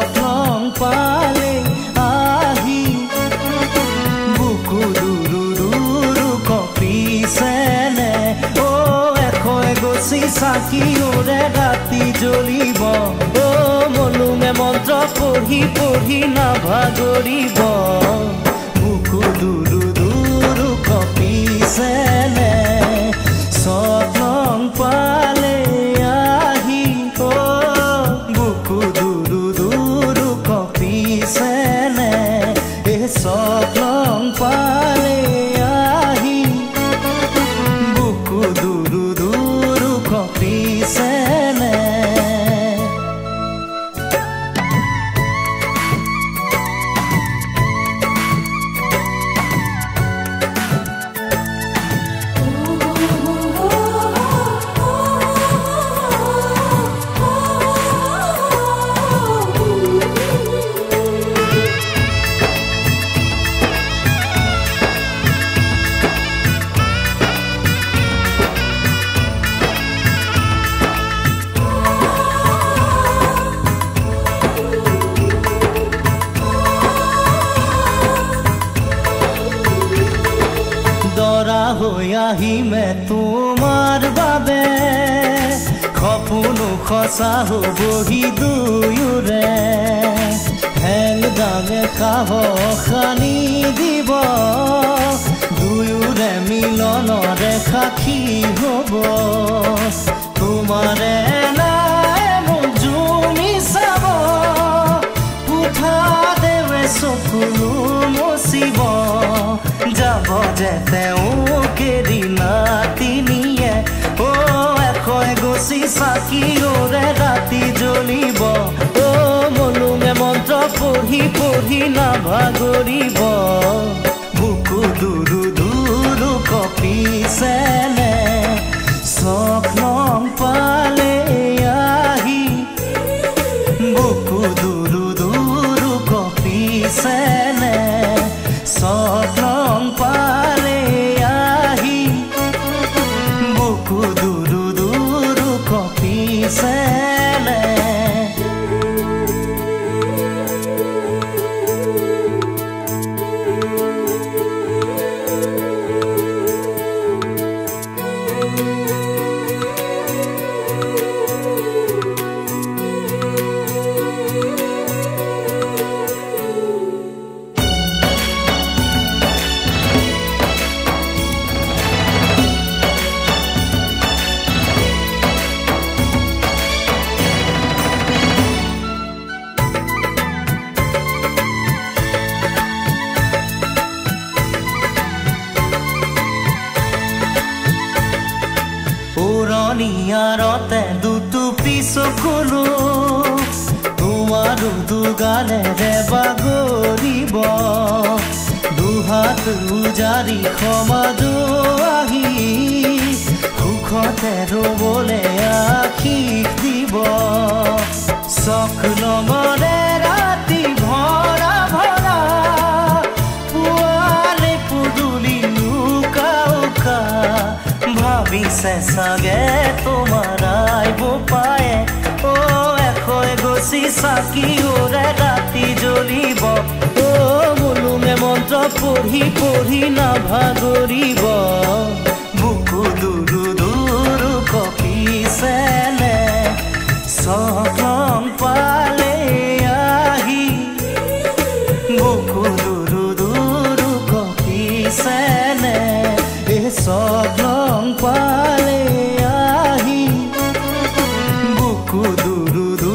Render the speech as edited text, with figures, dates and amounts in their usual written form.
সপন পালে আহি বুকু দুৰু দুৰু কপিছেনে ও এখয় গছি চাকি ওৰে ৰাতি জ্বলিব ও মলুমে মন্ত্ৰ পঢ়ি পঢ়ি নাভাগৰিব বুকু দুরু দুরু কপিছেনে সপন পালে আহি ও বুকু দুরু দুরু কপিছেনে এ সপন পালে আহি বুকু দুরু দুরু কপিছেনে দৰা হৈ আহিমে তোমাৰ বাবে সপোনো সঁচা হ'বহি দুয়োৰে হেং দাঙে সাহস আনি দিব দুয়োৰে মিলনৰে সাক্ষী হ'ব তোমাৰে নাই মোক জুমি চাব পুঠা দেৱে চকুলো মচিব যাব যে তেওঁ কেৰি নাতিনিয়ে ও এখয় গছি চাকি ওৰে ৰাতি জ্বলিব ও মলুমে মন্ত্ৰ পঢ়ি পঢ়ি নাভাগৰিব বুকু দুৰু দুৰু কপিছেনে সপন পালে আহি বুকু দুৰু দুৰু কপিছেনে সপন পালে আহি বুকু দুৰু দুৰু কপিছেনে পুৰণিয়াৰতে দুটুপি চকুলো তোমাৰো দুগালেৰে বাগৰিব দুহাত উজাৰি সমাজো আহি সুখতে ৰ'বলে আশীষ দিব চকলমৰে ৰাতি ভৰা ভৰা পুৱালে পুদুলি লুকা উকা ভাবিছে চাগে তোমাৰ আইব পায়ে ও এখয় গছি চাকি ওৰে ৰাতি জ্বলিব ও মলুমে মন্ত্ৰ পঢ়ি পঢ়ি নাভাগৰিব বুকু দুৰু দুৰু কপিছেনে সপন পালে আহি বুকু দুৰু দুৰু কপিছেনে এ সপন পালে আহি বুকু দুৰু দুৰু